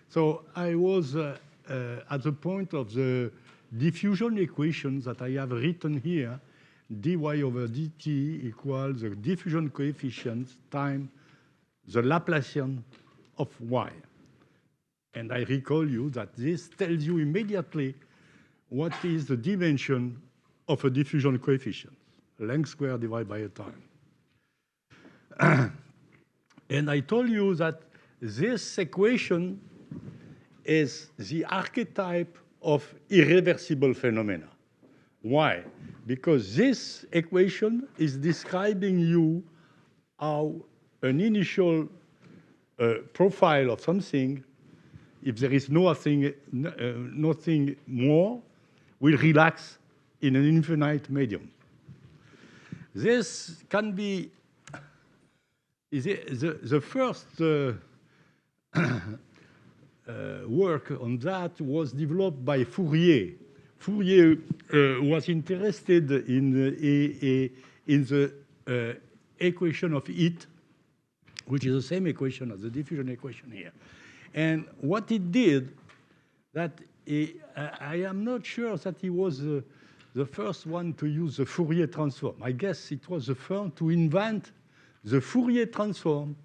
So I was at the point of the diffusion equations that I have written here, dy over dt equals the diffusion coefficient times the Laplacian of y. And I recall you that this tells you immediately what is the dimension of a diffusion coefficient, length squared divided by a time. And I told you that this equation is the archetype of irreversible phenomena. Why? Because this equation is describing you how an initial profile of something, if there is nothing more, will relax in an infinite medium. This can be the first work on that was developed by Fourier. Fourier was interested in the equation of heat, which is the same equation as the diffusion equation here. And what he did, that I am not sure that he was the first one to use the Fourier transform. I guess it was the first to invent the Fourier transform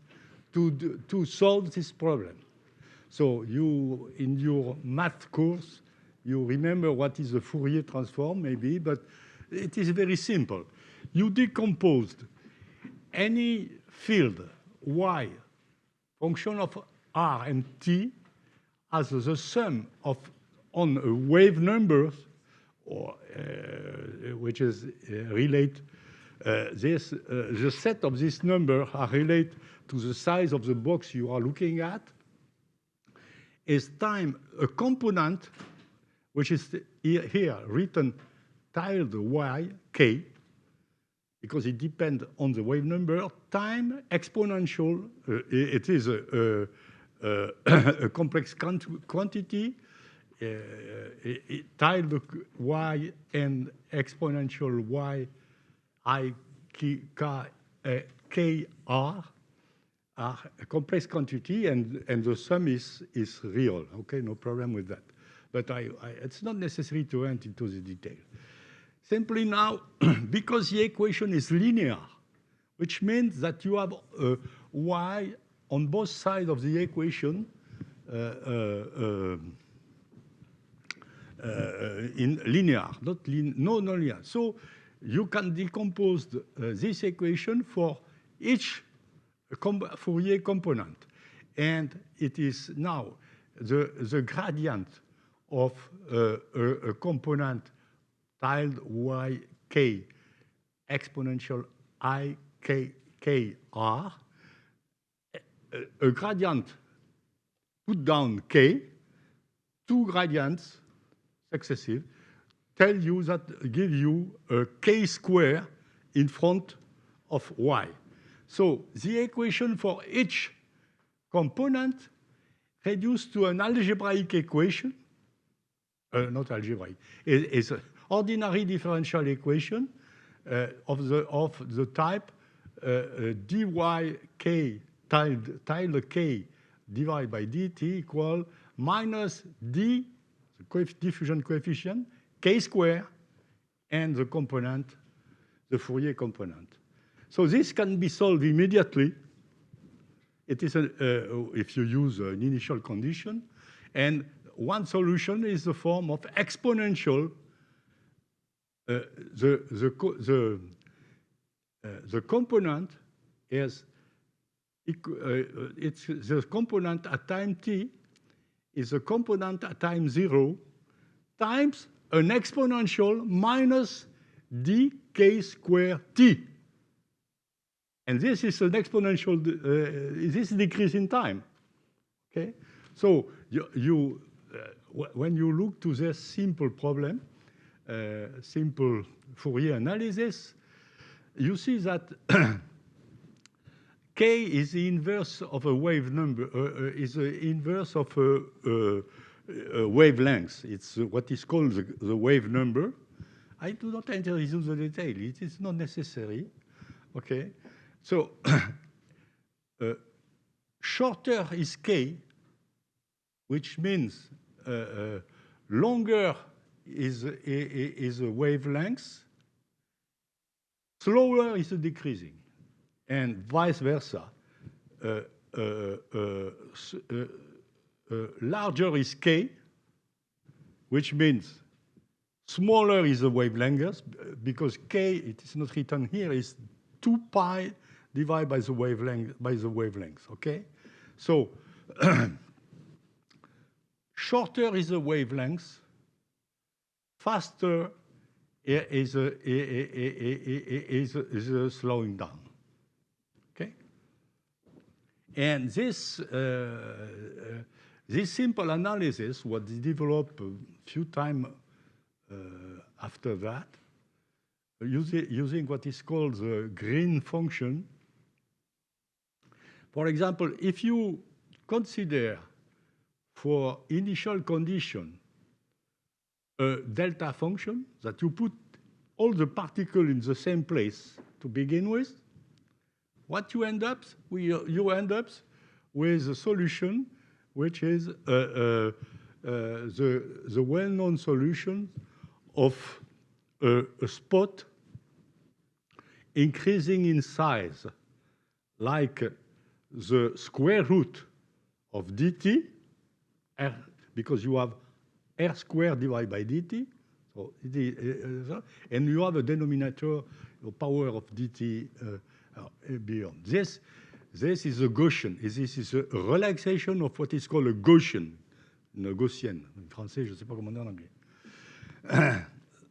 to solve this problem. So you, in your math course, you remember what is the Fourier transform, maybe, but it is very simple. You decomposed any field y, function of r and t, as the sum of on a wave numbers, or which is relate the set of this number are related to the size of the box you are looking at, is time a component, which is here written tilde y, k, because it depends on the wave number, time exponential, it is a complex quantity, tilde y and exponential y, I, k, r, are a complex quantity, and the sum is real. Okay, no problem with that. But it's not necessary to enter into the detail. Simply now, because the equation is linear, which means that you have y on both sides of the equation in linear, not non-linear. So you can decompose this equation for each Fourier component. And it is now the gradient of a component tilde y k exponential I k r, a gradient put down k, two gradients successive, tell you that give you a k square in front of y. So the equation for each component reduced to an algebraic equation, not algebraic, is an ordinary differential equation of the type dy k tilde k divided by dt equal minus d, the diffusion coefficient, k square, and the component, the Fourier component. So this can be solved immediately. It is if you use an initial condition, and one solution is the form of exponential. The component is it's the component at time t is a component at time 0 times an exponential minus dk square t. And this is an exponential, this decrease in time. Okay? So when you look to this simple problem, simple Fourier analysis, you see that k is the inverse of a wave number, is the inverse of a wavelength. It's what is called the wave number. I do not enter into the detail. It is not necessary. Okay? So shorter is k, which means longer is a wavelength, slower is a decreasing, and vice versa. Larger is k, which means smaller is the wavelength, because k, it is not written here, is 2 pi divided by the wavelength, okay? So shorter is the wavelength, faster is slowing down, okay? And this simple analysis was developed a few times after that, using what is called the green function. For example, if you consider for initial condition a delta function, that you put all the particles in the same place to begin with, what you end up with, a solution which is the well-known solution of a spot increasing in size, like the square root of dt, r, because you have r squared divided by dt, so and you have a denominator, a power of dt beyond. This is a Gaussian. This is a relaxation of what is called a Gaussian, une Gaussienne. En français, je ne sais pas comment dire en anglais.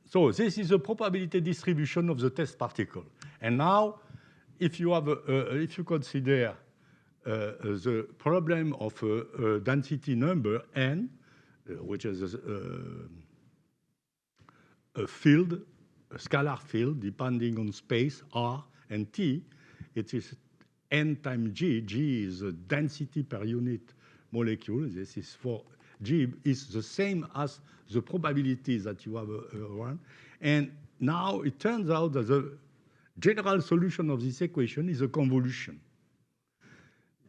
So this is a probability distribution of the test particle. And now, if you have, if you consider the problem of a density number n, which is a field, a scalar field, depending on space r and t, it is n times g. G is the density per unit molecule. This is for G is the same as the probability that you have around. And now it turns out that the general solution of this equation is a convolution.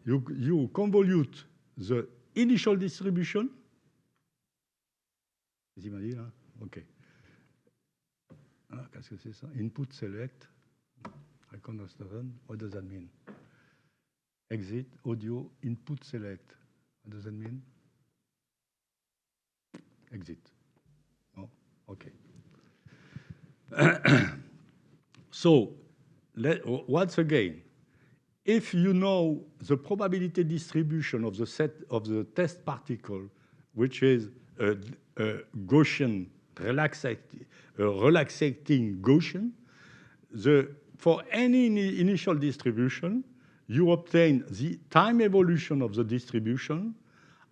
You convolute the initial distribution. Vous imaginez là? OK. Qu'est-ce que c'est ça? Input select. What does that mean? Exit, audio, input select. What does that mean? Exit. Oh, OK. So, once again, if you know the probability distribution of the set of the test particle, which is a Gaussian relaxating Gaussian, for any initial distribution, you obtain the time evolution of the distribution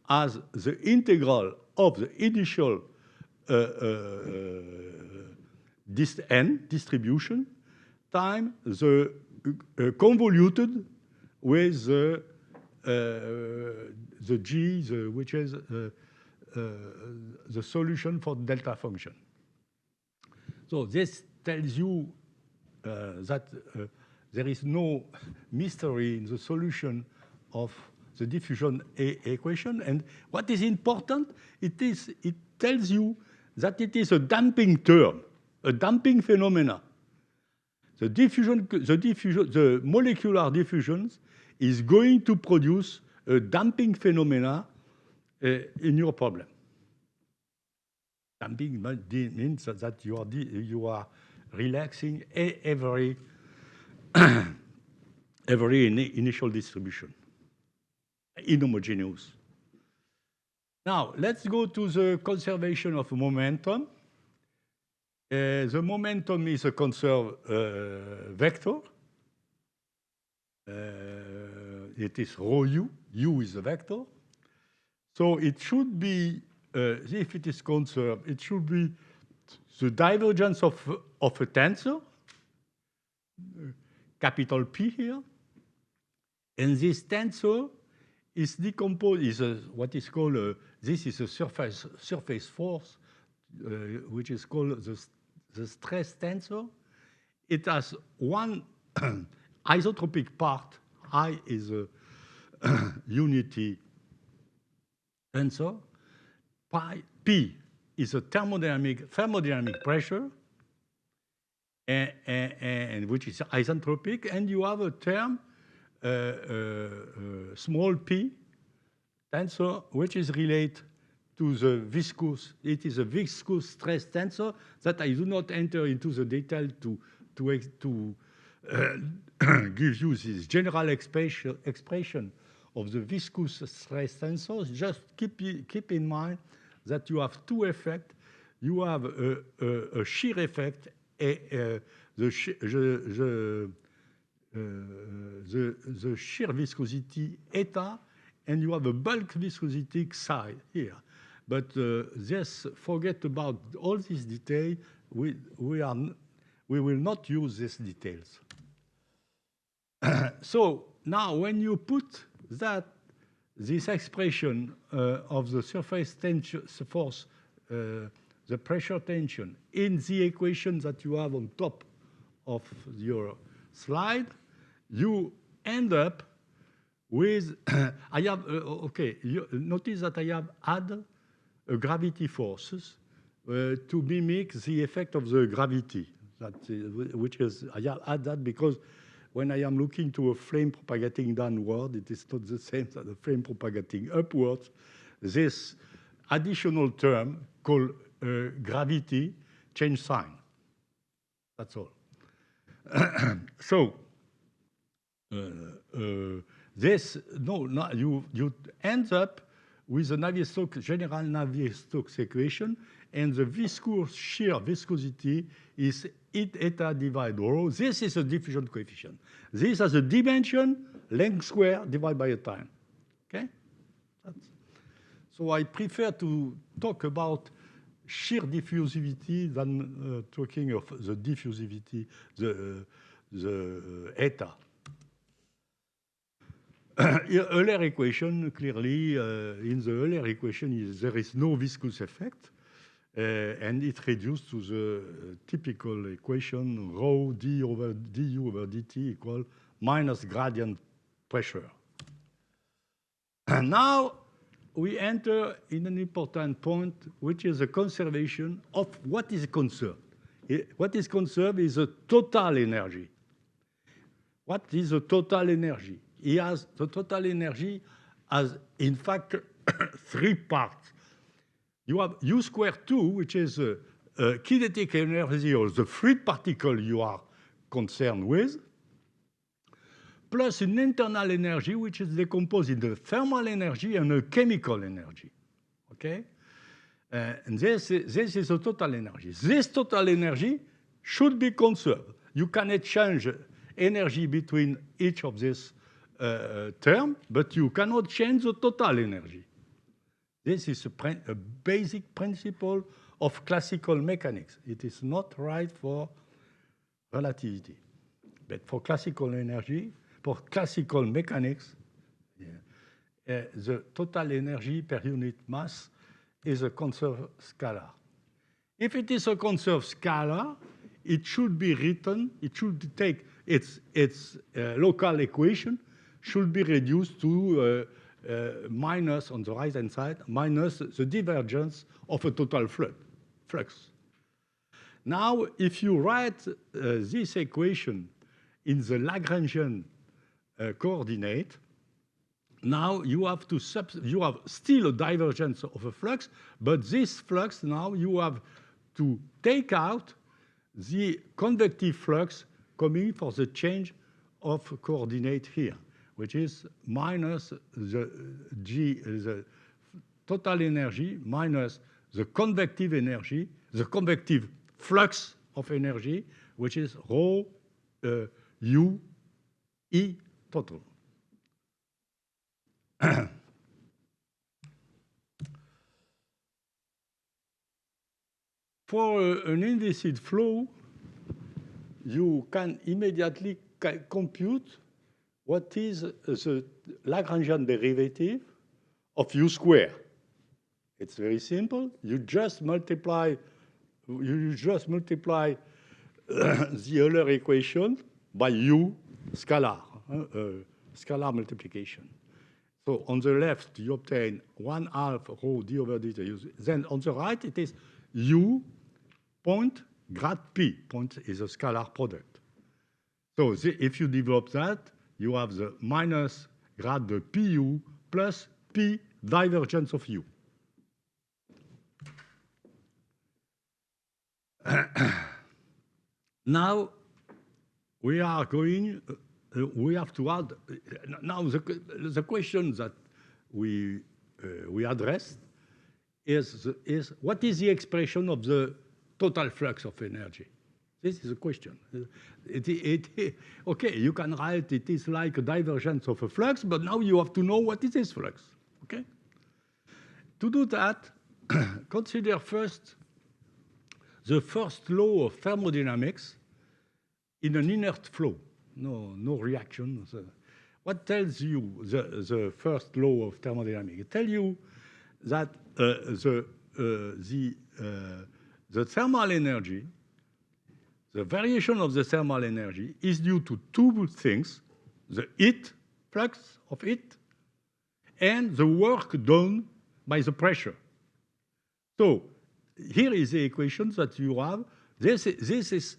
as the integral of the initial n distribution time the convoluted with the g, which is the solution for the delta function. So this tells you that there is no mystery in the solution of the diffusion equation. And what is important, it tells you that it is a damping term, a damping phenomena. The molecular diffusions is going to produce a damping phenomena in your problem. Damping means that you are relaxing every initial distribution, inhomogeneous. Now, let's go to the conservation of momentum. The momentum is a conserved vector. It is rho u. U is a vector. So it should be, if it is conserved, it should be the divergence of a tensor, capital P here. And this tensor is decomposed, is what is called, this is a surface force, which is called the stress tensor. It has one isotropic part. I is a unity tensor. P is a thermodynamic pressure, and which is isentropic, and you have a term, small p tensor, which is related to the viscous. It is a viscous stress tensor that I do not enter into the detail to give you this general expression of the viscous stress tensors. Just keep in mind that you have two effects. You have a shear effect, the shear viscosity eta, and you have a bulk viscosity psi here. But just forget about all these details. We will not use these details. So now, when you put this expression of the surface tension force, the pressure tension, in the equation that you have on top of your slide, you end up with I have okay. You notice that I have added gravity forces to mimic the effect of the gravity. Which is I have added that because when I am looking to a flame propagating downward, it is not the same as a flame propagating upwards. This additional term called gravity change sign. That's all. So you end up with a Navier-Stokes general Navier-Stokes equation, and the viscous shear viscosity is eta divided rho. This is a diffusion coefficient. This has a dimension length square divided by a time. Okay. So I prefer to talk about shear diffusivity than talking of the diffusivity, the eta. Euler equation, clearly, in the Euler equation, there is no viscous effect, and it reduced to the typical equation rho d over du over dt equal minus gradient pressure. And now we enter in an important point, which is the conservation of what is conserved. What is conserved is the total energy. What is the total energy? The total energy has, in fact, three parts. You have U squared 2, which is kinetic energy, or the fluid particle you are concerned with, plus an internal energy, which is decomposed into thermal energy and a chemical energy. Okay? And this is the total energy. This total energy should be conserved. You can exchange energy between each of these terms, but you cannot change the total energy. This is a basic principle of classical mechanics. It is not right for relativity. But for classical energy, for classical mechanics, the total energy per unit mass is a conserved scalar. If it is a conserved scalar, it should be written, it should take its local equation, should be reduced to minus, on the right-hand side, minus the divergence of a total flux. Now, if you write this equation in the Lagrangian coordinate, now you have still a divergence of a flux, but this flux now you have to take out the convective flux coming for the change of coordinate here, which is minus the total energy minus the convective energy, the convective flux of energy, which is rho u e total. For an inviscid flow, you can immediately compute what is the Lagrangian derivative of u squared. It's very simple. You just multiply the Euler equation by u scalar, scalar multiplication. So on the left, you obtain 1/2 rho d over dt. Then on the right, it is u point grad p. Point is a scalar product. So if you develop that, you have the minus grad de pu plus p divergence of u. Now we are going. We have to add now the question that we addressed is what is the expression of the total flux of energy? This is the question. Okay, you can write it is like a divergence of a flux, but now you have to know what is this flux. Okay. To do that, consider first the first law of thermodynamics in an inert flow. No reaction. What tells you the first law of thermodynamics? It tells you that the thermal energy, the variation of the thermal energy is due to two things: the heat, flux of heat, and the work done by the pressure. So here is the equation that you have. This is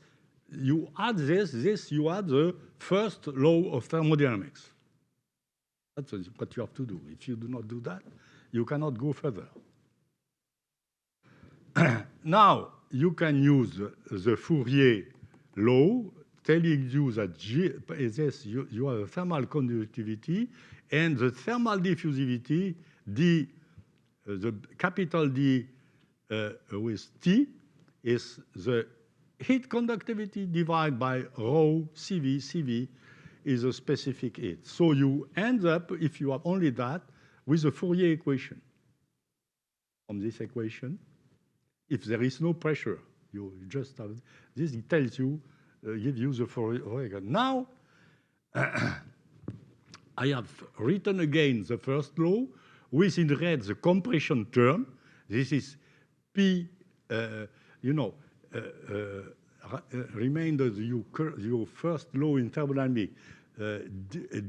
you add this, you add the first law of thermodynamics. That's what you have to do. If you do not do that, you cannot go further. Now, you can use the Fourier law telling you that you have a thermal conductivity and the thermal diffusivity, the capital D with T is the heat conductivity divided by rho CV. CV is a specific heat. So you end up, if you have only that, with the Fourier equation. From this equation, if there is no pressure, you just have this. It tells you, gives you the Fourier. Now, I have written again the first law with in red the compression term. This is P. Remember your first law in thermodynamics,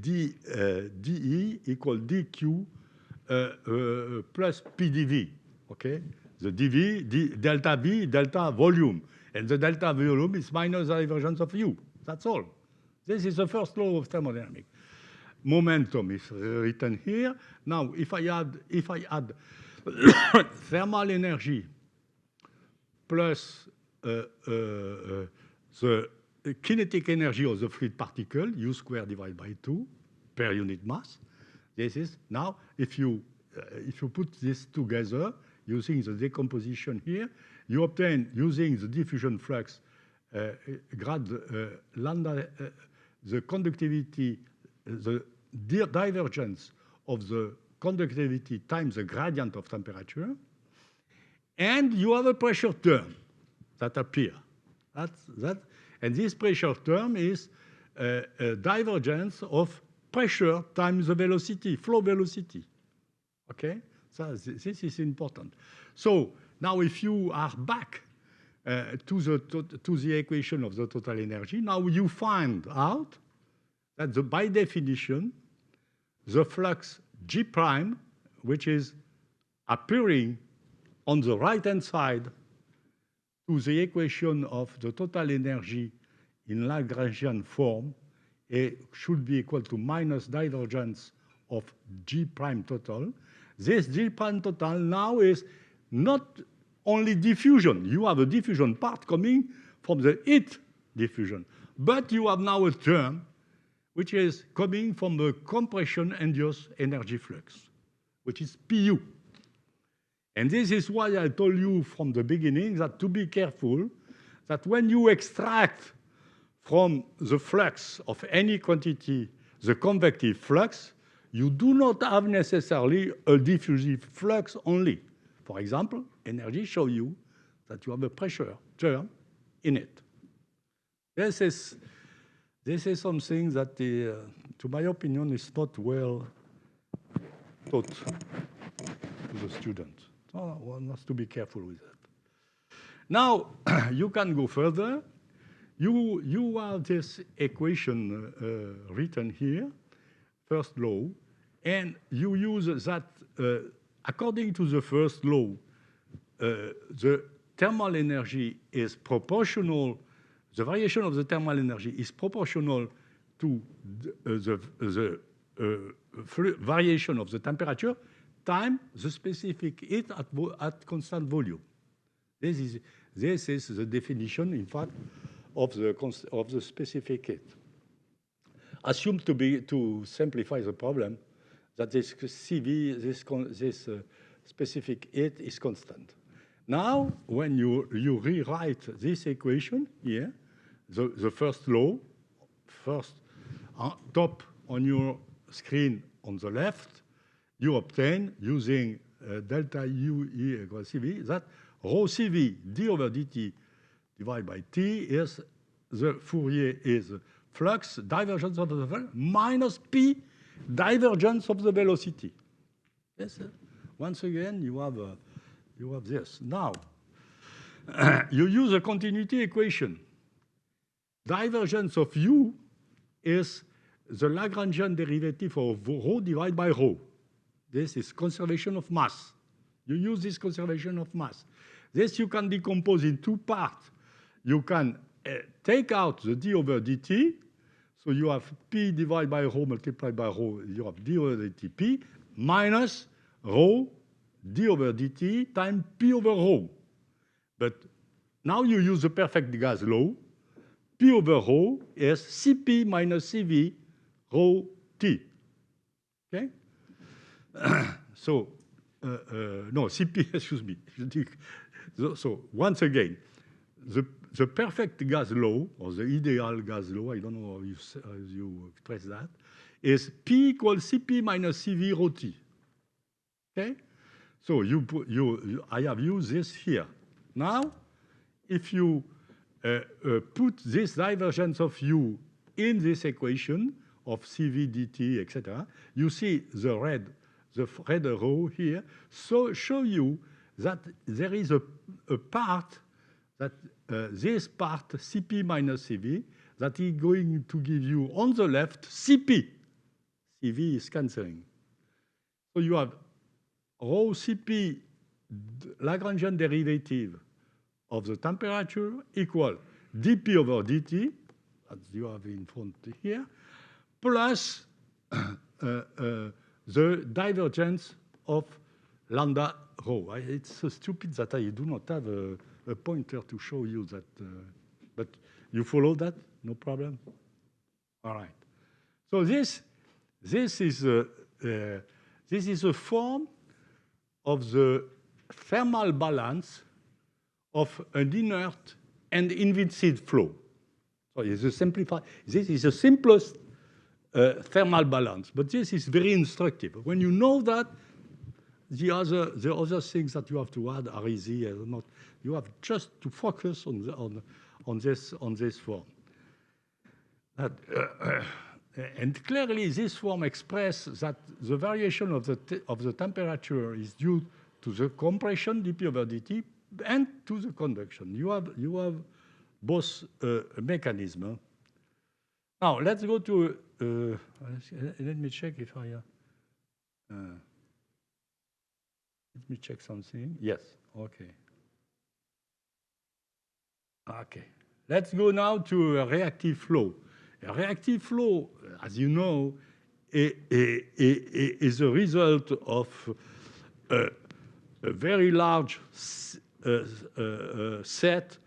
dE equal dQ plus PdV. Okay, the dV, delta V, delta volume, and the delta volume is minus the divergence of U. That's all. This is the first law of thermodynamics. Momentum is written here. Now, if I add thermal energy plus the kinetic energy of the fluid particle, U squared divided by 2 per unit mass. This is now, if you put this together using the decomposition here, you obtain using the diffusion flux grad lambda, the conductivity, the divergence of the conductivity times the gradient of temperature, and you have a pressure term that appear. And this pressure term is a divergence of pressure times the velocity, flow velocity. Okay, so this is important. So now, if you are back to the equation of the total energy, now you find out that by definition, the flux G prime, which is appearing on the right-hand side to the equation of the total energy in Lagrangian form, it should be equal to minus divergence of G prime total. This G prime total now is not only diffusion. You have a diffusion part coming from the heat diffusion, but you have now a term which is coming from the compression-induced energy flux, which is Pu. And this is why I told you from the beginning that to be careful that when you extract from the flux of any quantity the convective flux, you do not have necessarily a diffusive flux only. For example, energy show you that you have a pressure term in it. This is something that, to my opinion, is not well taught to the student. Oh, one has to be careful with that. Now, you can go further. You have this equation written here, first law, And you use that, according to the first law, the thermal energy is proportional, the variation of the thermal energy is proportional to the variation of the temperature times the specific heat at constant volume. This is the definition, in fact, of the specific heat. Assume to simplify the problem that this CV, this specific heat is constant. Now, when you rewrite this equation here, the first law, first top on your screen on the left, you obtain using delta U E equals CV that rho CV d over dt divided by T is the Fourier is flux divergence of the velocity minus P divergence of the velocity. Yes, sir? Once again, you have this. Now, you use a continuity equation. Divergence of U is the Lagrangian derivative of rho divided by rho. This is conservation of mass. You use this conservation of mass. This you can decompose in two parts. You can take out the d over dt, so you have p divided by rho multiplied by rho, you have d over dt p, minus rho d over dt times p over rho. But now you use the perfect gas law. P over rho is Cp minus Cv rho T. Okay? So, no, Cp, excuse me. So once again, the perfect gas law, or the ideal gas law, I don't know how you express that, is P equals Cp minus Cv rho T. Okay? So I have used this here. Now, if you put this divergence of U in this equation of Cv dt, etc., you see the red row here, so show you that there is a part that this part Cp minus Cv that is going to give you on the left Cp. Cv is cancelling. So you have rho Cp Lagrangian derivative of the temperature equal dP over dt, as you have in front here, plus the divergence of lambda rho. It's so stupid that I do not have a pointer to show you that, but you follow that? No problem? All right. So this is a form of the thermal balance of an inert and inviscid flow. So this is the simplest thermal balance, but this is very instructive. When you know that, the other things that you have to add are easy. Not, you have just to focus on this form. And clearly, this form expresses that the variation of the temperature is due to the compression dP over dt and to the convection. You have both mechanisms. Now let's go to. Let me check if I. Let me check something. Yes. Okay. Okay. Let's go now to a reactive flow. A reactive flow, as you know, is a result of a very large set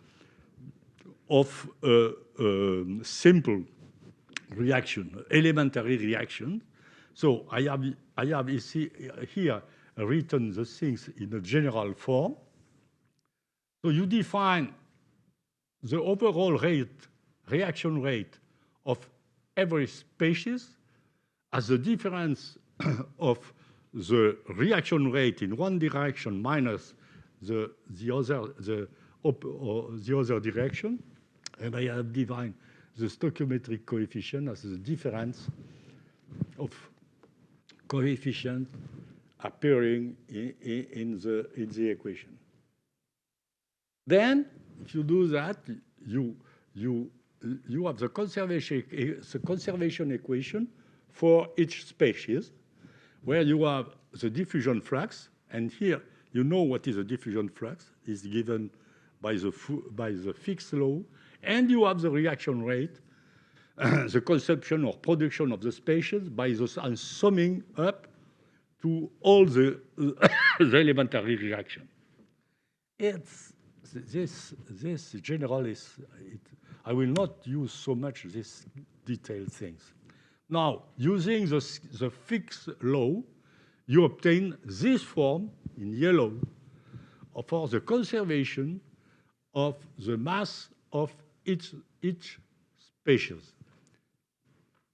of simple reaction, elementary reaction. So I have here written the things in a general form. So you define the overall reaction rate of every species as the difference of the reaction rate in one direction minus the other direction, and I have defined the stoichiometric coefficient as the difference of coefficient appearing in the equation. Then, if you do that, you have the conservation equation for each species, where you have the diffusion flux, and here you know what is a diffusion flux, is given by the fixed law, and you have the reaction rate, the consumption or production of the species by the and summing up to all the, the elementary reaction. It's this general is, I will not use so much these detailed things. Now, using the fixed law, you obtain this form in yellow for the conservation of the mass of each species.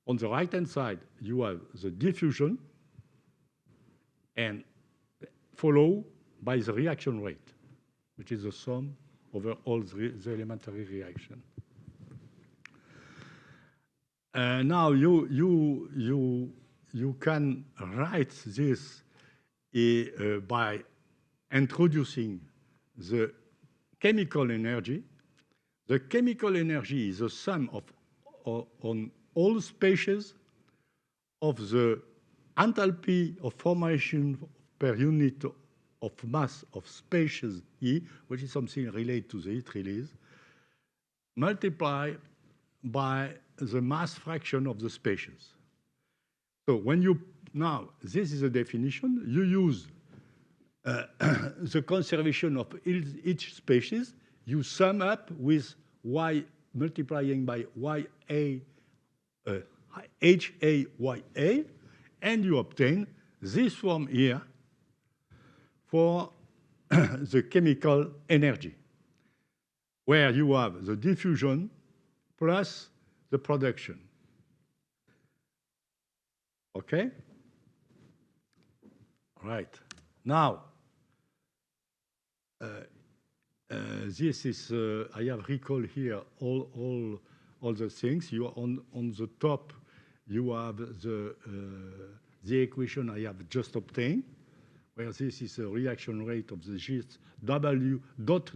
On the right-hand side, you have the diffusion and followed by the reaction rate, which is the sum over all the elementary reaction. Now you can write this by introducing the chemical energy. The chemical energy is the sum of on all species of the enthalpy of formation per unit of mass of species E, which is something related to the heat release, multiplied by the mass fraction of the species. So when you, now this is a definition, you use the conservation of each species, you sum up with Y multiplying by YA, HAYA, and you obtain this form here for the chemical energy, where you have the diffusion plus the production. Okay? Right. Now, this is, I have recalled here all the things. You are on the top, you have the equation I have just obtained, where this is a reaction rate of the gist W dot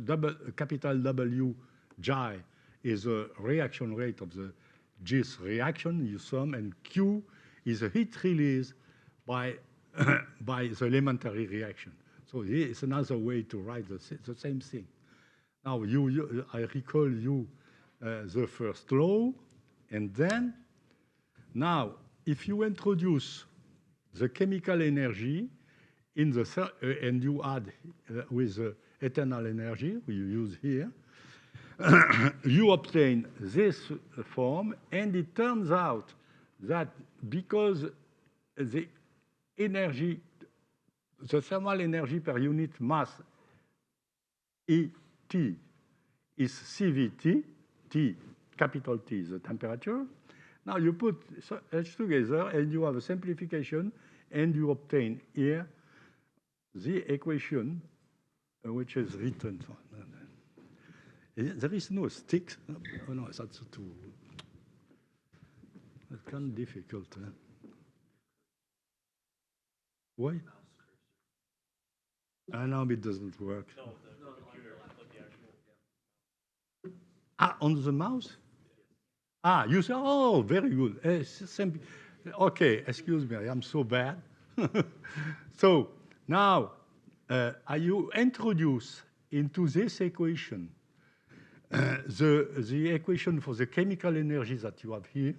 capital W J is a reaction rate of the gist reaction, you sum, and Q is a heat release by the elementary reaction. So here is another way to write the same thing. Now I recall you the first law, and then now if you introduce the chemical energy in the and you add with the eternal energy we use here, you obtain this form, and it turns out that because the energy, the thermal energy per unit mass ET is CVT, T, capital T is the temperature. Now you put H together and you have a simplification, and you obtain here the equation which is written. There is no stick. Oh no, that's too. That's kind of difficult. Huh? Why? No, it doesn't work. No, the computer, like the actual. Ah, on the mouse? Ah, you say, oh, very good. Okay, excuse me, I am so bad. So now you introduce into this equation the equation for the chemical energy that you have here,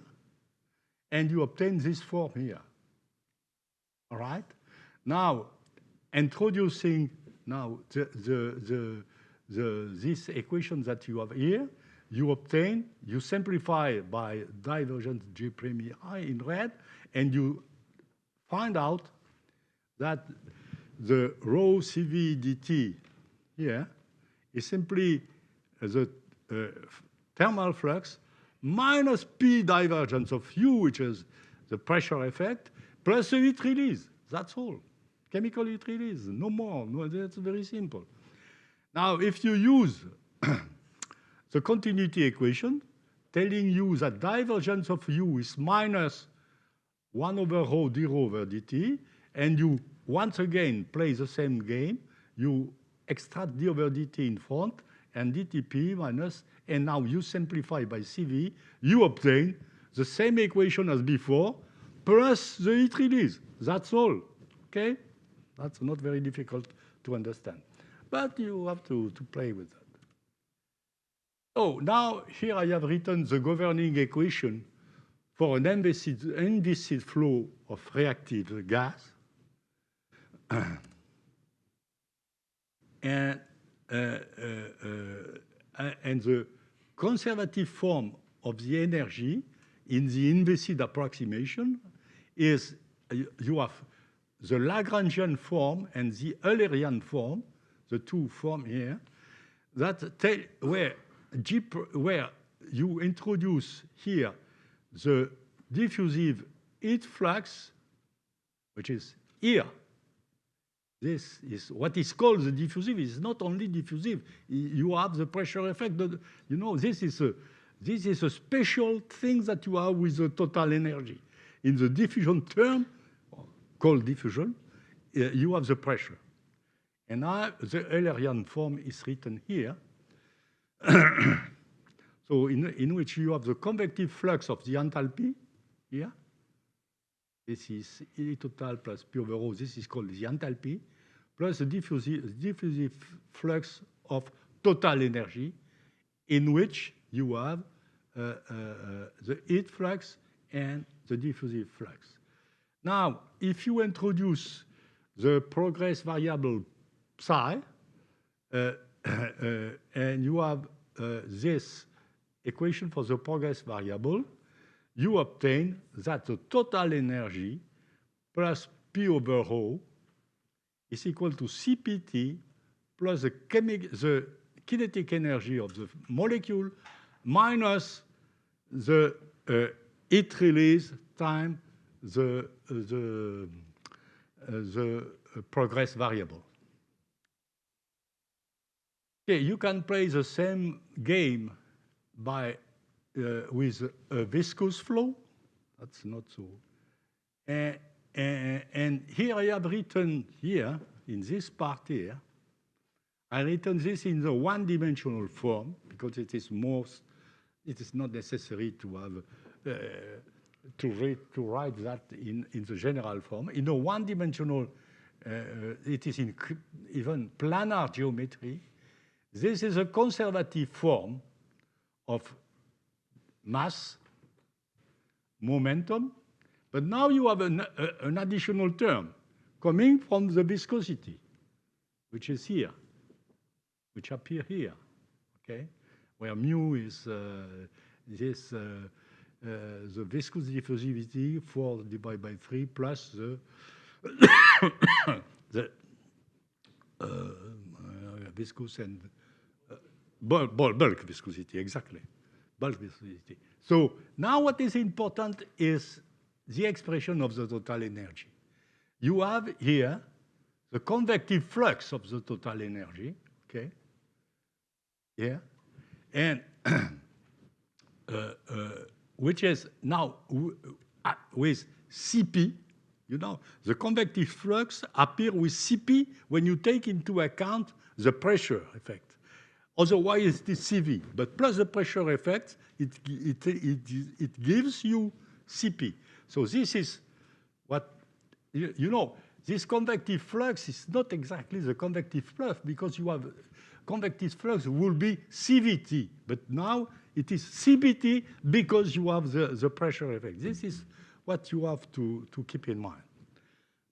and you obtain this form here. All right? Now, introducing now this equation that you have here, you simplify by divergence G prime I in red, and you find out that the rho CV dt here is simply the thermal flux minus P divergence of U, which is the pressure effect, plus the heat release. That's all. Chemical heat release, no more. No, that's very simple. Now, if you use the continuity equation, telling you that divergence of U is minus 1 over rho d rho over dt, and you once again play the same game, you extract d over dt in front, and dTp minus, and now you simplify by CV, you obtain the same equation as before, plus the heat release. That's all. Okay? That's not very difficult to understand. But you have to play with that. Oh, now here I have written the governing equation for an inviscid flow of reactive gas. And the conservative form of the energy in the inviscid approximation is you have the Lagrangian form and the Eulerian form, the two forms here, that where you introduce here the diffusive heat flux, which is here. This is what is called the diffusive. It's not only diffusive. You have the pressure effect. You know, this is a special thing that you have with the total energy. In the diffusion term, called diffusion, you have the pressure. And now the Eulerian form is written here. So in which you have the convective flux of the enthalpy here. This is E total plus P over rho. This is called the enthalpy, plus the diffusive flux of total energy, in which you have the heat flux and the diffusive flux. Now, if you introduce the progress variable psi, and you have this equation for the progress variable, you obtain that the total energy plus P over rho is equal to CPT plus the kinetic energy of the molecule minus the heat release times the progress variable. Okay, you can play the same game by with a viscous flow. That's not so. And here I have written here, in this part here, I written this in the one-dimensional form because it is not necessary to have to write that in the general form. In a one-dimensional, it is in even planar geometry. This is a conservative form of mass, momentum, but now you have an additional term coming from the viscosity, which is here, which appear here, okay? Where mu is the viscous diffusivity 4 divided by 3 plus the viscous and bulk viscosity, exactly. Bulk viscosity. So now what is important is the expression of the total energy. You have here the convective flux of the total energy, okay? Yeah, and which is now with Cp, you know, the convective flux appear with Cp when you take into account the pressure effect. Otherwise, it is Cv, but plus the pressure effect, it gives you Cp. So this is what, you know, this convective flux is not exactly the convective flux because you have convective flux will be CVT, but now it is CBT because you have the pressure effect. This is what you have to keep in mind.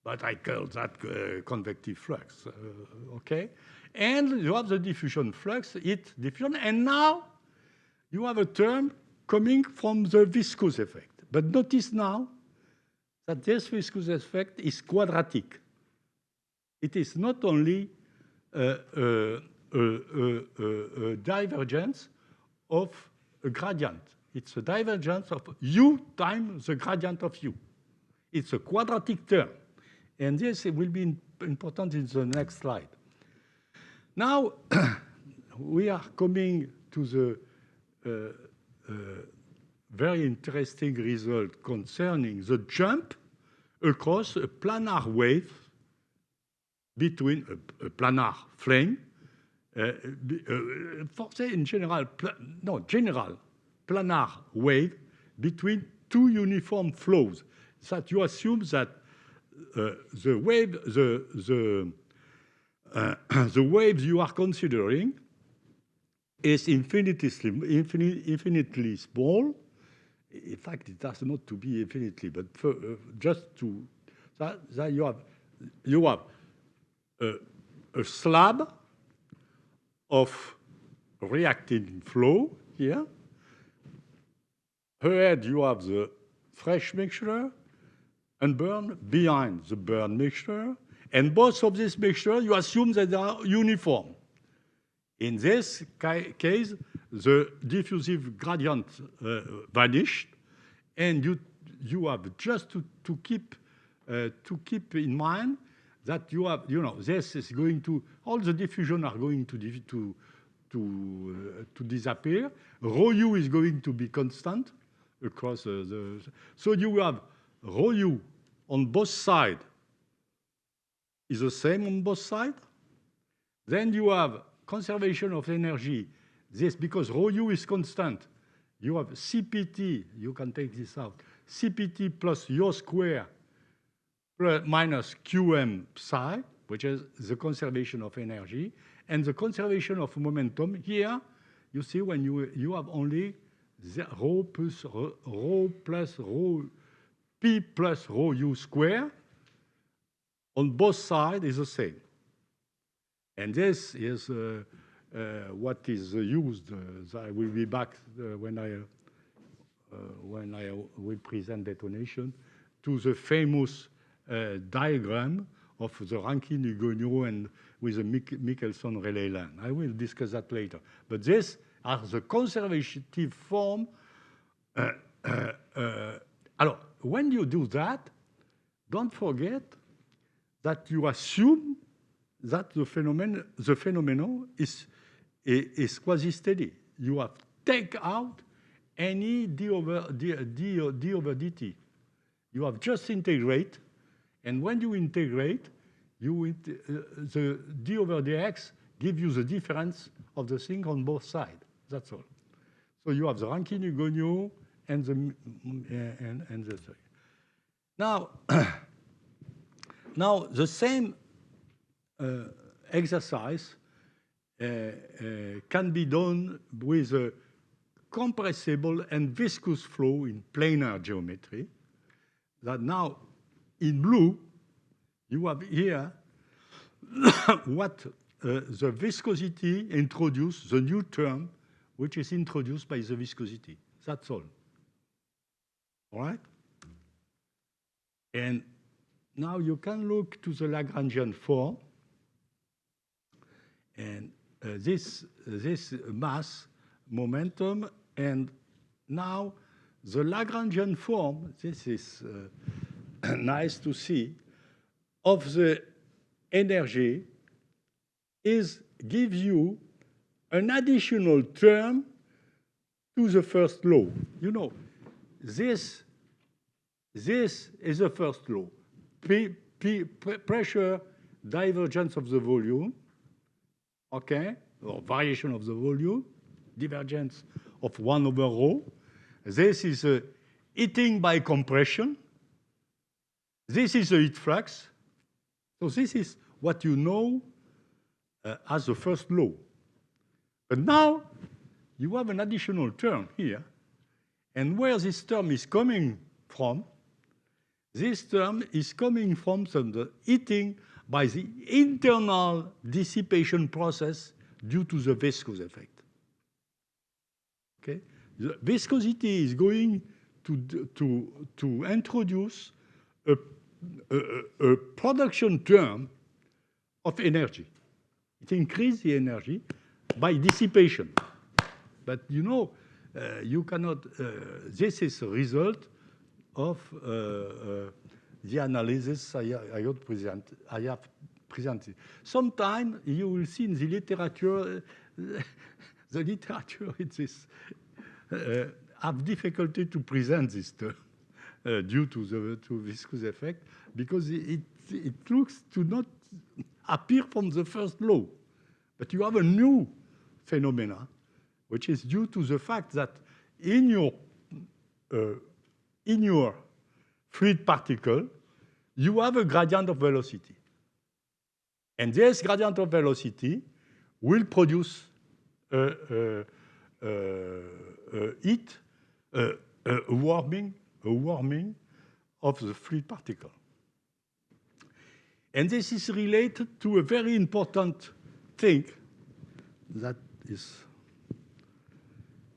But I call that convective flux, okay? And you have the diffusion flux, heat diffusion, and now you have a term coming from the viscous effect. But notice now that this viscous effect is quadratic. It is not only a divergence of a gradient. It's a divergence of u times the gradient of u. It's a quadratic term. And this will be important in the next slide. Now, we are coming to the very interesting result concerning the jump across a planar wave between a planar flame, in general, planar wave between two uniform flows. that you assume that the waves you are considering is infinitely small. In fact, it has not to be infinitely, but just to that you have a slab of reacting flow here. Ahead you have the fresh mixture, and burn behind the burn mixture, and both of these mixtures you assume that they are uniform. In this case, the diffusive gradient vanished, and you have just to keep in mind that you have, this is going to, all the diffusion are going to disappear. Rho u is going to be constant across so you have rho u on both sides is the same on both sides. Then you have conservation of energy. This, because rho u is constant, you have CPT, you can take this out, CPT plus rho square minus QM psi, which is the conservation of energy, and the conservation of momentum. Here, you see when you have only rho plus rho p plus rho u square on both sides is the same. And this is what is used. I will be back when I will present detonation to the famous diagram of the Rankine-Hugoniot and with the Michelson-Rayleigh line. I will discuss that later. But these are the conservative form. Alors, when you do that, don't forget that you assume that the phenomenon is quasi-steady. You have take out any d over dt. You have just integrate, and when you integrate, the d over dx gives you the difference of the thing on both sides. That's all. So you have the Rankine-Hugoniot and the thing. Now, the same exercise can be done with a compressible and viscous flow in planar geometry. That now, in blue, you have here what the viscosity introduced, the new term, which is introduced by the viscosity. That's all. All right? And now you can look to the Lagrangian form, and this mass, momentum, and now the Lagrangian form, this is nice to see, of the energy gives you an additional term to the first law. You know, this is the first law. Pressure divergence of the volume, okay, or variation of the volume, divergence of 1 over rho. This is heating by compression. This is the heat flux. So this is what you know as the first law. But now you have an additional term here. And where this term is coming from, this term is coming from the heating by the internal dissipation process due to the viscous effect. Okay? The viscosity is going to introduce a production term of energy. It increases the energy by dissipation. But you know, you cannot, this is a result of the analysis I have presented. Sometimes you will see in the literature, the literature is have difficulty to present this term due to viscous effect, because it looks to not appear from the first law. But you have a new phenomena, which is due to the fact that in your fluid particle, you have a gradient of velocity. And this gradient of velocity will produce heat, a warming of the fluid particle. And this is related to a very important thing that is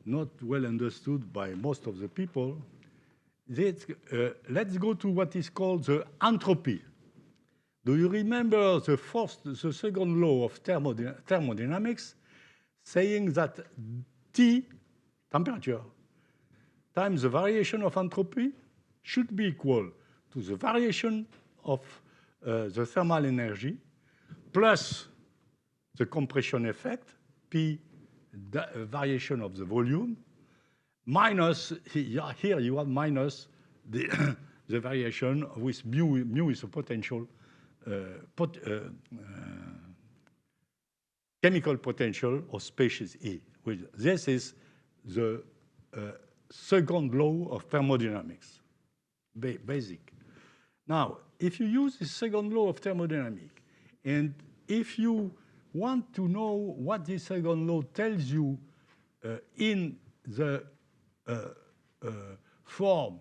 not well understood by most of the people. Let's go to what is called the entropy. Do you remember the second law of thermodynamics, saying that T, temperature, times the variation of entropy should be equal to the variation of the thermal energy plus the compression effect, P, the variation of the volume, minus, here you have minus the, the variation with mu. Mu is a potential, chemical potential of species E. This is the second law of thermodynamics, basic. Now, if you use the second law of thermodynamics, and if you want to know what this second law tells you in the form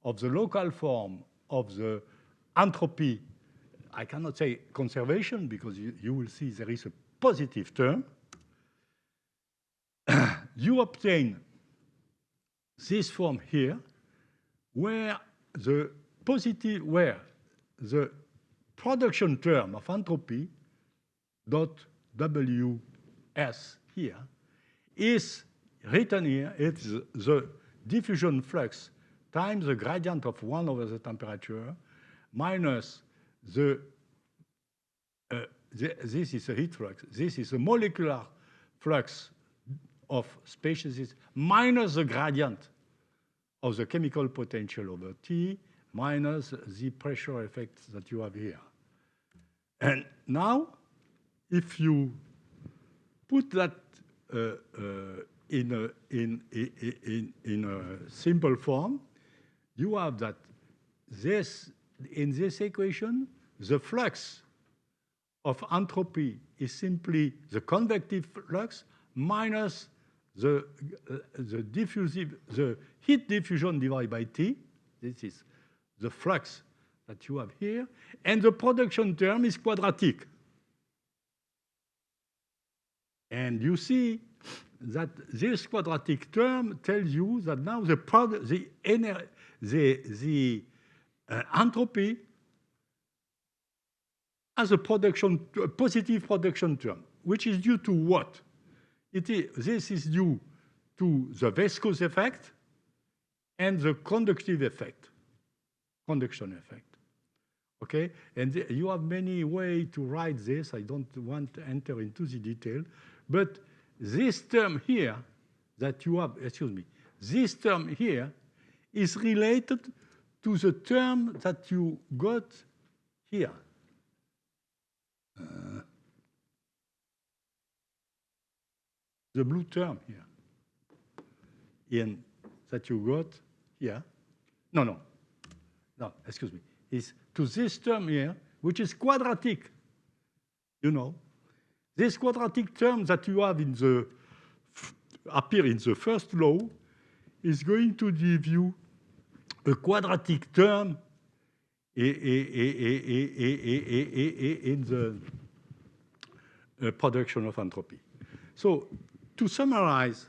of the local form of the entropy, I cannot say conservation because you will see there is a positive term. You obtain this form here, where the production term of entropy dot Ws here is written here. It's the diffusion flux times the gradient of 1 over the temperature minus the this is a heat flux. This is a molecular flux of species minus the gradient of the chemical potential over T minus the pressure effect that you have here. And now, if you put that in a simple form, you have that in this equation, the flux of entropy is simply the convective flux minus the heat diffusion divided by T. This is the flux that you have here. And the production term is quadratic. And you see that this quadratic term tells you that now the entropy has a positive production term, which is due to what? This is due to the viscous effect and the conduction effect. Okay? And you have many ways to write this. I don't want to enter into the detail. But this term here that you have, this term here is related to the term that you got here. The blue term here, that you got here. No, excuse me. Is to this term here, which is quadratic. You know, this quadratic term that you have appear in the first law is going to give you a quadratic term in the production of entropy. So to summarize,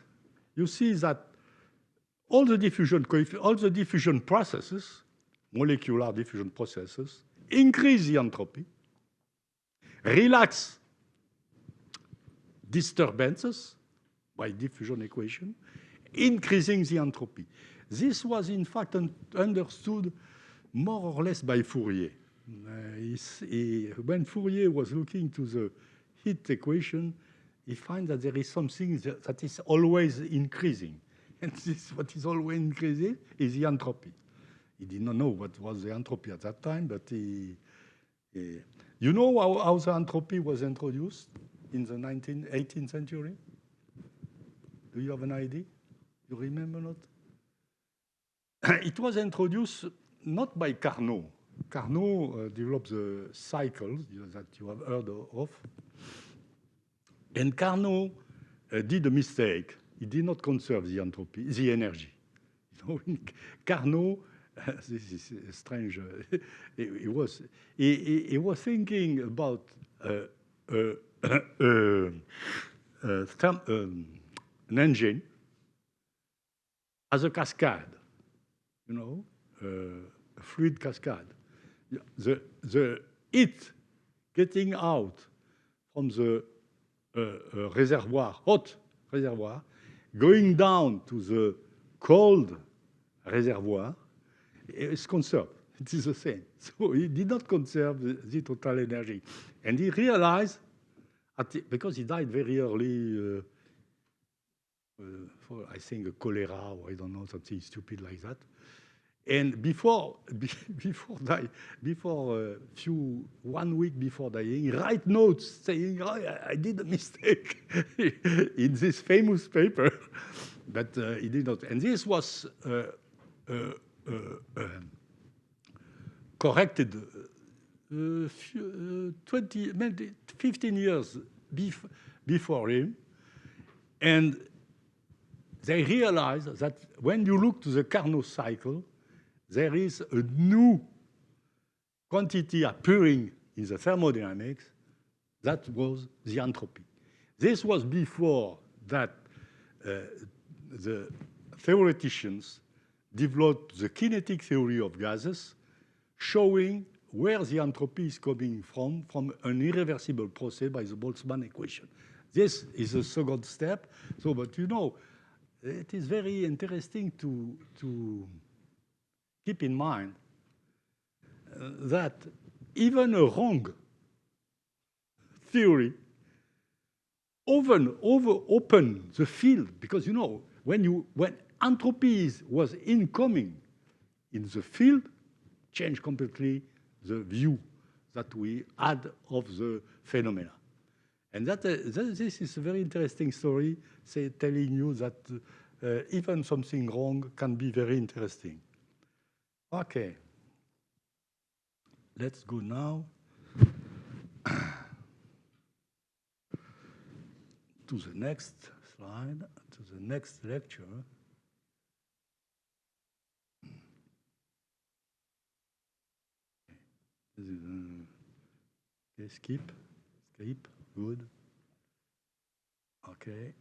you see that all the diffusion processes, molecular diffusion processes, increase the entropy, relax disturbances by diffusion equation, increasing the entropy. This was in fact understood more or less by Fourier. When Fourier was looking to the heat equation, he finds that there is something that is always increasing. And what is always increasing is the entropy. He did not know what was the entropy at that time, but you know how the entropy was introduced in the 18th century? Do you have an idea? You remember not? It was introduced not by Carnot. Carnot developed the cycles that you have heard of. And Carnot did a mistake. He did not conserve the entropy, the energy. You know, Carnot, this is strange. He was thinking about an engine as a cascade, you know, a fluid cascade. The heat getting out from the reservoir, hot reservoir, going down to the cold reservoir is conserved. It is the same. So he did not conserve the total energy. And he realized, because he died very early, for, I think, a cholera, or I don't know, something stupid like that. And before 1 week before dying, he write notes saying, oh, I did a mistake in this famous paper, but he did not. And this was corrected 15 years before him. And they realized that when you look to the Carnot cycle, there is a new quantity appearing in the thermodynamics. That was the entropy. This was before that the theoreticians developed the kinetic theory of gases, showing where the entropy is coming from an irreversible process by the Boltzmann equation. This is the second step. So, but you know, it is very interesting to keep in mind that even a wrong theory often open the field, because you know when entropy was incoming in the field, change completely the view that we had of the phenomena. And this is a very interesting story, telling you that even something wrong can be very interesting. Okay. Let's go now to the next slide, to the next lecture. This is, okay, skip, good. Okay.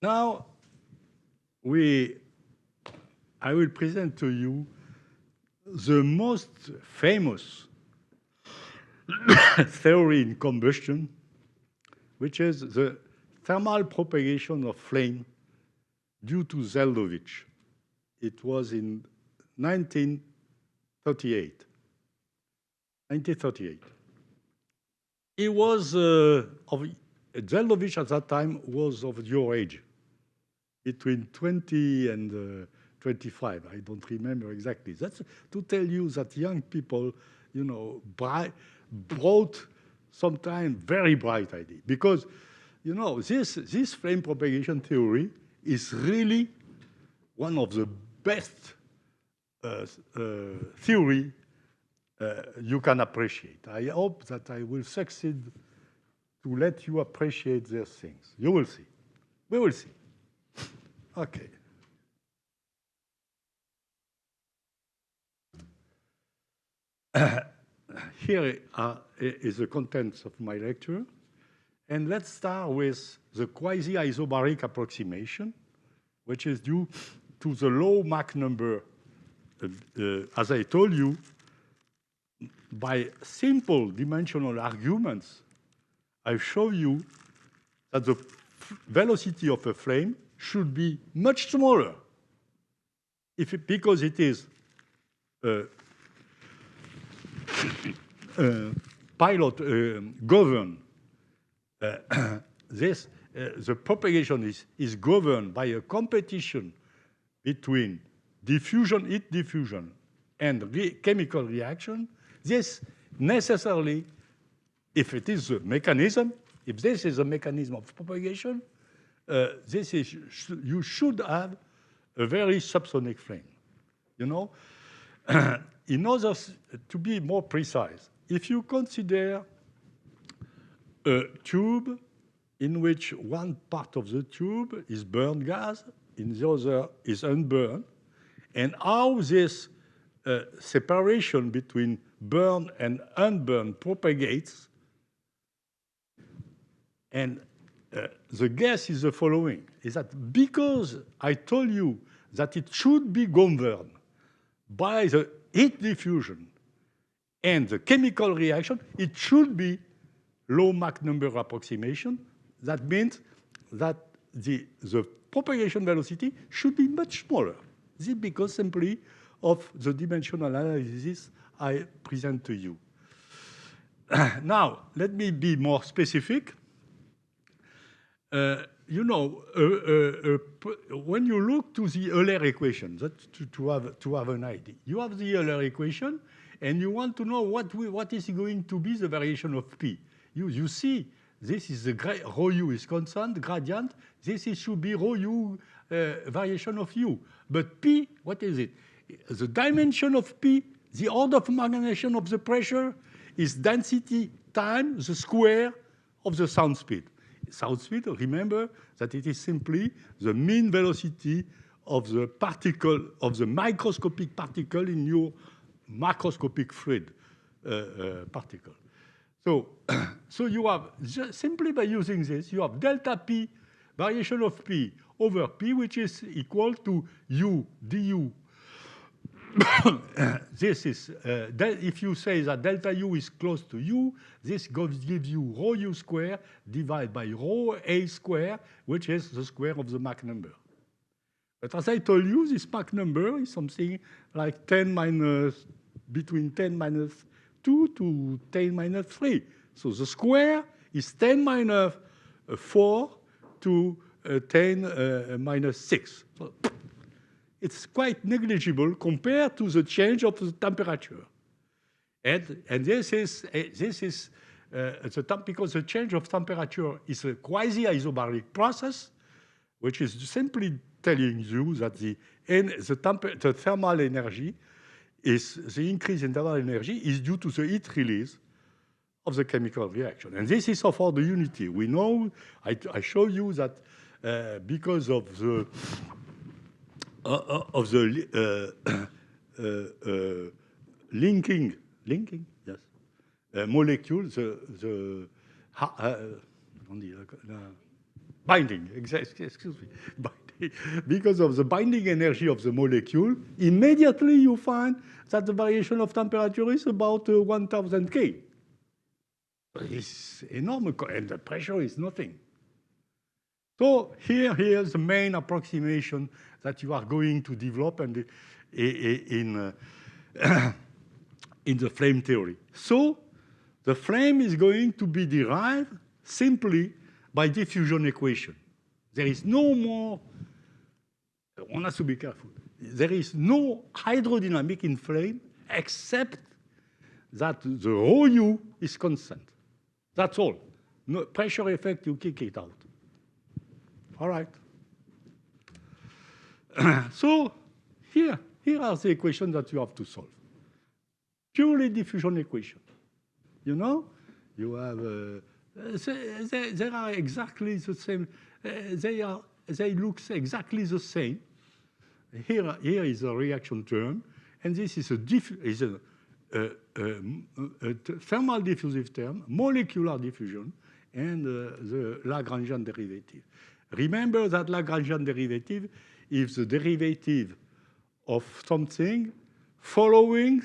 Now, I will present to you the most famous theory in combustion, which is the thermal propagation of flame due to Zeldovich. It was in 1938. He was Zeldovich at that time was of your age, between 20 and 25. I don't remember exactly. That's to tell you that young people, you know, brought sometimes very bright idea, because you know this flame propagation theory is really one of the best theory you can appreciate. I hope that I will succeed to let you appreciate these things. You will see. We will see. Okay. Here is the contents of my lecture. And let's start with the quasi-isobaric approximation, which is due to the low Mach number. As I told you, by simple dimensional arguments, I show you that the velocity of a flame should be much smaller because it is governed. The propagation is governed by a competition between heat diffusion, and chemical reaction. This necessarily if it is a mechanism, if this is a mechanism of propagation, you should have a very subsonic flame. You know, in order to be more precise, if you consider a tube in which one part of the tube is burned gas, in the other is unburned, and how this separation between burned and unburned propagates, and the guess is the following, is that because I told you that it should be governed by the heat diffusion and the chemical reaction, it should be low Mach number approximation. That means that the propagation velocity should be much smaller. This is because simply of the dimensional analysis I present to you. Now, let me be more specific. You know, when you look to the Euler equation, that's to have an idea. You have the Euler equation, and you want to know what is going to be the variation of P. You see, this is the rho u is constant, gradient. This should be rho u variation of u. But P, what is it? The dimension of P, the order of magnitude of the pressure, is density times the square of the sound speed. Sound speed, remember that it is simply the mean velocity of the particle, of the microscopic particle in your macroscopic fluid particle. So you have, simply by using this, you have delta P, variation of P over P, which is equal to U du. This is, if you say that delta U is close to U, this gives you rho U square divided by rho A square, which is the square of the Mach number. But as I told you, this Mach number is something like 10 minus, between 10 minus 2 to 10 minus 3. So the square is 10 minus 4 to 10 minus 6. So it's quite negligible compared to the change of the temperature. And this is because the change of temperature is a quasi-isobaric process, which is simply telling you that the thermal energy is, the increase in thermal energy is due to the heat release of the chemical reaction. And this is for the unity. We know, I show you that because of the linking, yes, molecules, binding, excuse me, binding. Because of the binding energy of the molecule, immediately you find that the variation of temperature is about 1000 K. It's enormous, and the pressure is nothing. So here's the main approximation that you are going to develop and in the flame theory. So the flame is going to be derived simply by diffusion equation. There is no more, one has to be careful. There is no hydrodynamic in flame except that the rho u is constant. That's all. No pressure effect, you kick it out. All right. So here are the equations that you have to solve. Purely diffusion equation. You know, you have they are exactly the same. They look exactly the same. Here is a reaction term, and this is a thermal diffusive term, molecular diffusion, and the Lagrangian derivative. Remember that Lagrangian derivative is the derivative of something following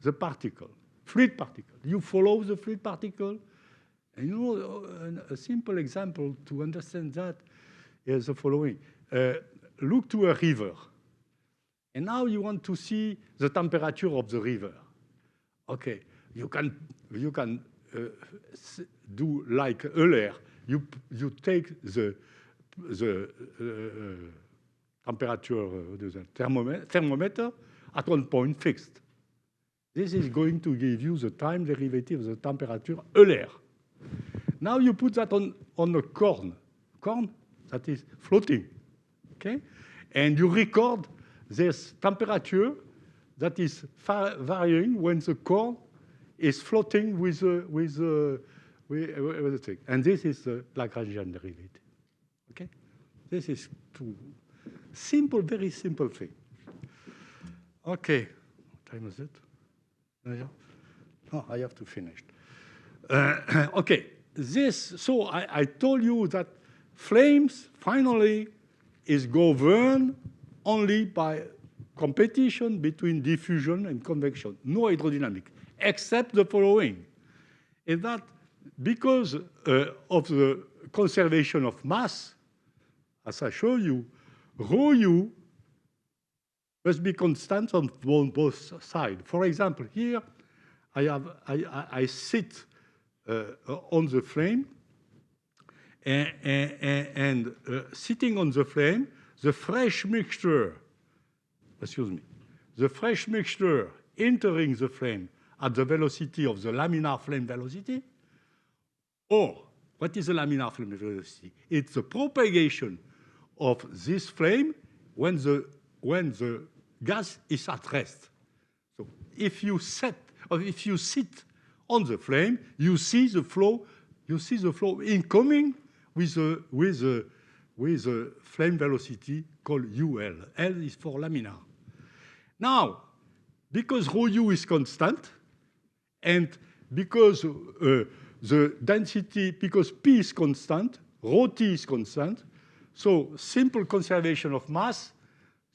the particle, fluid particle. You follow the fluid particle, and you know, a simple example to understand that is the following. Look to a river, and now you want to see the temperature of the river. Okay, you can do like Euler. You take the temperature of the thermometer at one point fixed. This is going to give you the time derivative of the temperature l'air. Now you put that on a corn that is floating, okay? And you record this temperature that is varying when the corn is floating with the thing. And this is the Lagrangian derivative, okay? This is too simple, very simple thing. Okay, what time is it? Oh, I have to finish. Okay, so I told you that flames finally is governed only by competition between diffusion and convection, no hydrodynamic, except the following, is that because of the conservation of mass, as I show you, rho u must be constant on both sides. For example, here I sit on the flame, and sitting on the flame, the fresh mixture, the fresh mixture entering the flame at the velocity of the laminar flame velocity, or what is the laminar flame velocity? It's the propagation of this flame when the gas is at rest. So if you sit on the flame, you see the flow incoming with a flame velocity called UL. L is for laminar. Now, because rho u is constant, and because the density, because P is constant, rho T is constant, so simple conservation of mass,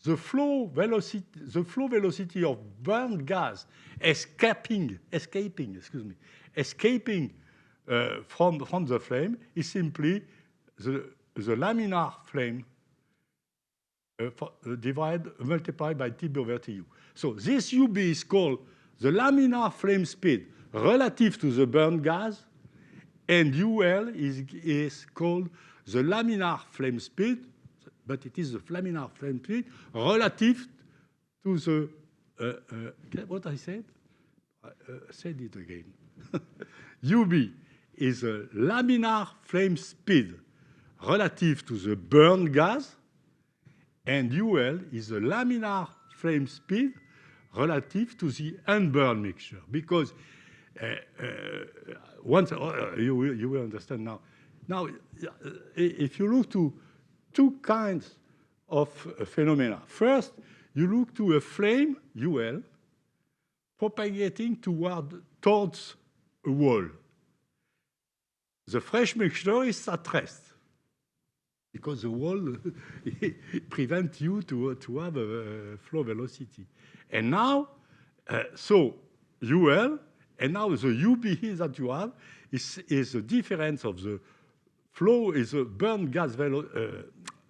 the flow velocity of burned gas escaping from the flame is simply the laminar flame multiplied by T over Tu. So this UB is called the laminar flame speed relative to the burned gas, and UL is called the laminar flame speed, but it is the laminar flame speed relative to the what I said? Said it again. UB is a laminar flame speed relative to the burned gas, and UL is a laminar flame speed relative to the unburned mixture. Because once you will understand now. Now, if you look to two kinds of phenomena. First, you look to a flame, UL, propagating towards a wall. The fresh mixture is at rest, because the wall prevents you to have a flow velocity. And now, so UL, and now the UB that you have is the difference of the flow, is a burned gas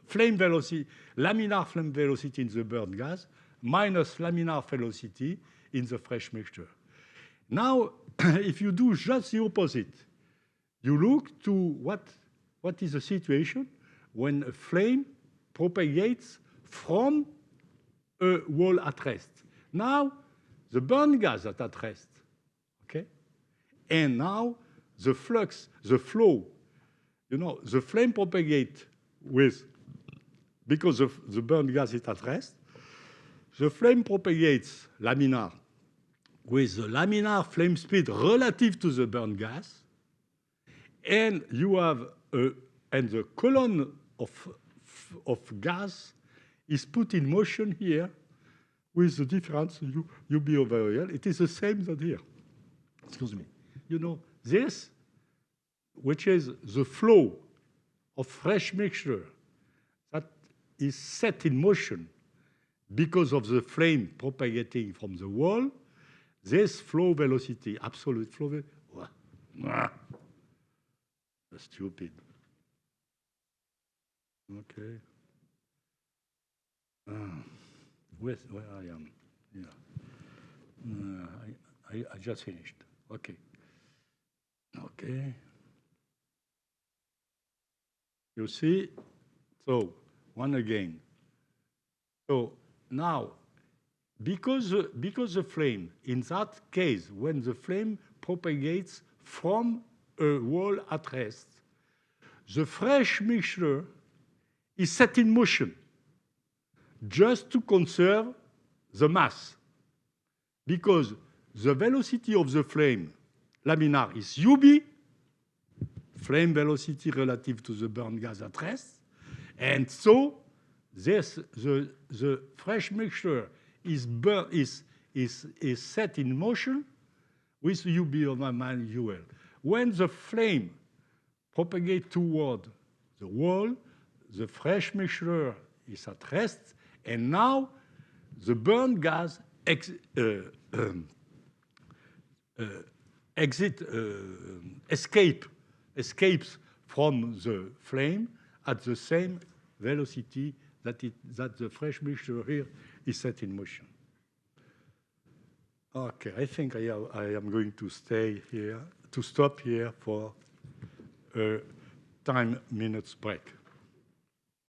flame velocity, laminar flame velocity in the burned gas, minus laminar velocity in the fresh mixture. Now, if you do just the opposite, you look to what is the situation when a flame propagates from a wall at rest. Now, the burned gas is at rest, okay? And now the flux, the flow, the flame propagates because the burned gas is at rest, the flame propagates laminar with the laminar flame speed relative to the burned gas, and you have and the column of gas is put in motion here with the difference UB over L. It is the same that here. Excuse me. This, which is the flow of fresh mixture that is set in motion because of the flame propagating from the wall, this flow velocity, absolute flow velocity, stupid. Okay. Where I am? Yeah. I just finished. Okay. Okay. You see? So, one again. So, now, because the flame, in that case, when the flame propagates from a wall at rest, the fresh mixture is set in motion just to conserve the mass, because the velocity of the flame laminar is UB, flame velocity relative to the burn gas at rest, and so the fresh mixture is set in motion with UB over minus UL. When the flame propagates toward the wall, the fresh mixture is at rest, and now the burn gas escapes from the flame at the same velocity that the fresh mixture here is set in motion. Okay, I think I am going to stop here for a 10 minutes break.